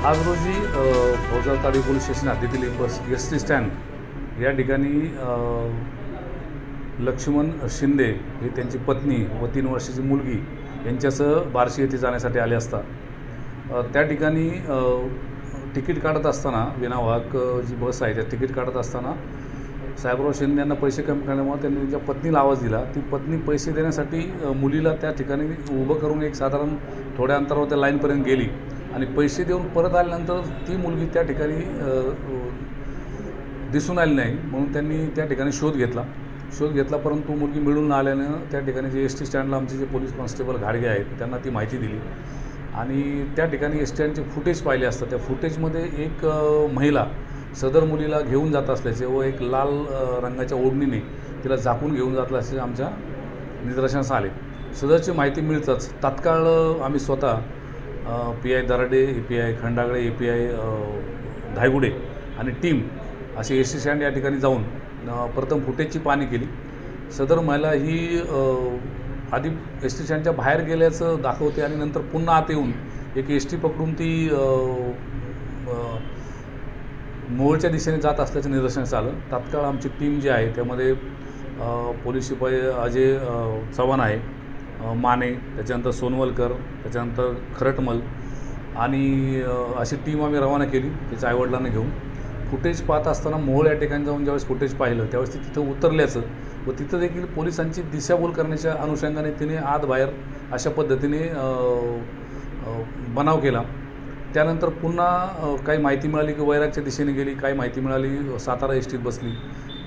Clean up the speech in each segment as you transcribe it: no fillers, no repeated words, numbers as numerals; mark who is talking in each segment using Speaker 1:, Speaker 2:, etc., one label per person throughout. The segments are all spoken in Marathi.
Speaker 1: आज रोजी भोजाताडी पोलीस स्टेशन हद्दीतील एस.टी. स्टँड या ठिकाणी लक्ष्मण शिंदे हे त्यांची पत्नी व 3 वर्षाची मुलगी यांच्यासह बार्शी येथे जाण्यासाठी आले असता त्या ठिकाणी तिकीट काढत असताना विनावाहक जी बस आहे त्या तिकीट काढत असताना साहेबराव शिंदे यांना पैसे कमी करण्यामुळे त्यांनी त्यांच्या पत्नीला आवाज दिला। ती पत्नी पैसे देण्यासाठी मुलीला त्या ठिकाणी उभं करून एक साधारण थोड्या अंतरावर त्या लाईनपर्यंत गेली आणि पैसे देऊन परत आल्यानंतर ती मुलगी त्या ठिकाणी दिसून आली नाही, म्हणून त्यांनी त्या ठिकाणी शोध घेतला परंतु मुलगी मिळून न आल्यानं त्या ठिकाणी जे एस.टी. स्टँडला आमचे जे पोलीस कॉन्स्टेबल घाडगे आहेत त्यांना ती माहिती दिली आणि त्या ठिकाणी एस.टी. स्टँडचे फुटेज पाहिले असता त्या फुटेजमध्ये एक महिला सदर मुलीला घेऊन जात असल्याचे व एक लाल रंगाच्या ओढणीने तिला झाकून घेऊन जात असल्याचे आमच्या निदर्शनास आले। सदरची माहिती मिळताच तात्काळ आम्ही स्वतः पी.आय. दराडे, ए.पी.आय. खंडागळे, ए.पी.आय. धायगुडे आणि टीम असे एस.टी. स्टँड या ठिकाणी जाऊन प्रथम फुटेजची पाहणी केली। सदर महिला ही आधी एस.टी. स्टँडच्या बाहेर गेल्याचं दाखवते आणि नंतर पुन्हा आत येऊन एक एस.टी. पकडून ती मोहोळच्या दिशेने जात असल्याचं निदर्शनास आलं। तात्काळ आमची टीम जी आहे त्यामध्ये पोलीस शिपाई अजय चव्हाण आहे, माने, त्याच्यानंतर सोनवलकर, त्याच्यानंतर खरटमल आणि अशी टीम आम्ही रवाना केली तिच्या आईवडिलांना घेऊन। फुटेज पाहत असताना मोहोळ या ठिकाणी जाऊन ज्यावेळेस फुटेज पाहिलं त्यावेळेस ती तिथं उतरल्याचं व तिथं देखील पोलिसांची दिशाभूल करण्याच्या अनुषंगाने तिने आत बाहेर अशा पद्धतीने बनाव केला। त्यानंतर पुन्हा काही माहिती मिळाली की वैरागच्या दिशेने गेली, काही माहिती मिळाली सातारा एस.टीत बसली।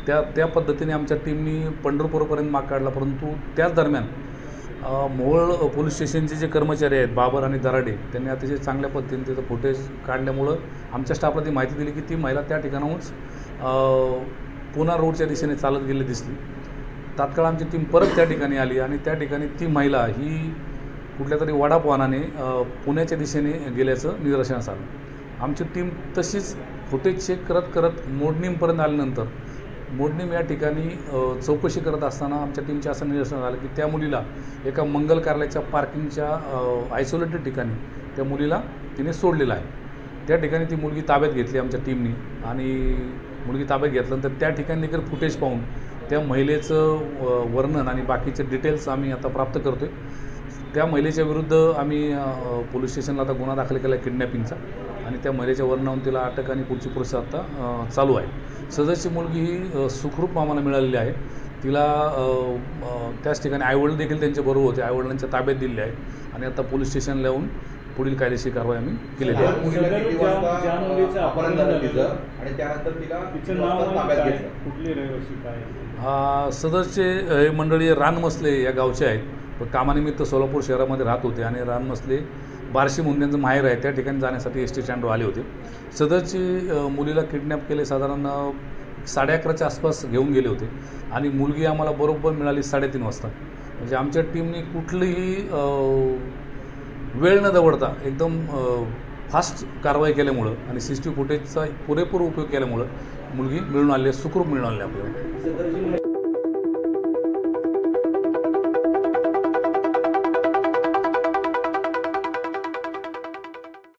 Speaker 1: त्या पद्धतीने आमच्या टीमनी पंढरपूरपर्यंत माग काढला, परंतु त्याच दरम्यान मोहोळ पोलीस स्टेशनचे जे कर्मचारी आहेत बाबर आणि दराडे त्यांनी अतिशय चांगल्या पद्धतीने त्याचं फुटेज काढल्यामुळं आमच्या स्टाफला ती माहिती दिली की ती महिला त्या ठिकाणाहूनच पुणा रोडच्या दिशेने चालत गेली दिसली। तात्काळ आमची टीम परत त्या ठिकाणी आली आणि त्या ठिकाणी ती महिला ही कुठल्या तरी वडापवाहनाने पुण्याच्या दिशेने गेल्याचं निदर्शनास आलं। आमची टीम तशीच फुटेज चेक करत मोडणीमपर्यंत आल्यानंतर मोडणीम या ठिकाणी चौकशी करत असताना आमच्या टीमच्या असं निदर्शनास आलं की त्या मुलीला एका मंगल कार्यालयाच्या पार्किंगच्या आयसोलेटेड ठिकाणी त्या मुलीला तिने सोडलेलं आहे। त्या ठिकाणी ती मुलगी ताब्यात घेतली आमच्या टीमनी आणि मुलगी ताब्यात घेतल्यानंतर त्या ठिकाणी देखील फुटेज पाहून त्या महिलेचं वर्णन आणि बाकीचे डिटेल्स आम्ही आता प्राप्त करतो आहे। त्या महिलेच्या विरुद्ध आम्ही पोलीस स्टेशनला आता गुन्हा दाखल केला आहे किडनॅपिंगचा आणि त्या महिलेच्या वर्णनावरून तिला अटक आणि पुढची प्रोसेस आता चालू आहे। सदरची मुलगी ही सुखरूप आम्हाला मिळालेली आहे। तिला त्याच ठिकाणी आईवडील देखील त्यांच्याबरोबर होते, आईवडिलांच्या ताब्यात दिलेली आहे आणि आता पोलीस स्टेशनला येऊन पुढील कायदेशीर कारवाई आम्ही केलेली आहे। सदरचे हे मंडळी रानमसले या गावचे आहेत, पण कामानिमित्त सोलापूर शहरामध्ये राहत होते आणि रानमसले बार्शी म्हणून त्यांचं माहेर आहे त्या ठिकाणी जाण्यासाठी एस.टी. स्टँडवर आले होते। सदरची मुलीला किडनॅप केले साधारण 11:30च्या आसपास घेऊन गेले होते आणि मुलगी आम्हाला बरोबर मिळाली 3:30 वाजता। म्हणजे आमच्या टीमने कुठलीही वेळ न दवडता एकदम फास्ट कारवाई केल्यामुळं आणि CCTV फुटेजचा पुरेपूर उपयोग केल्यामुळं मुलगी मिळून आली, सुखरूप मिळून आली आपल्याला।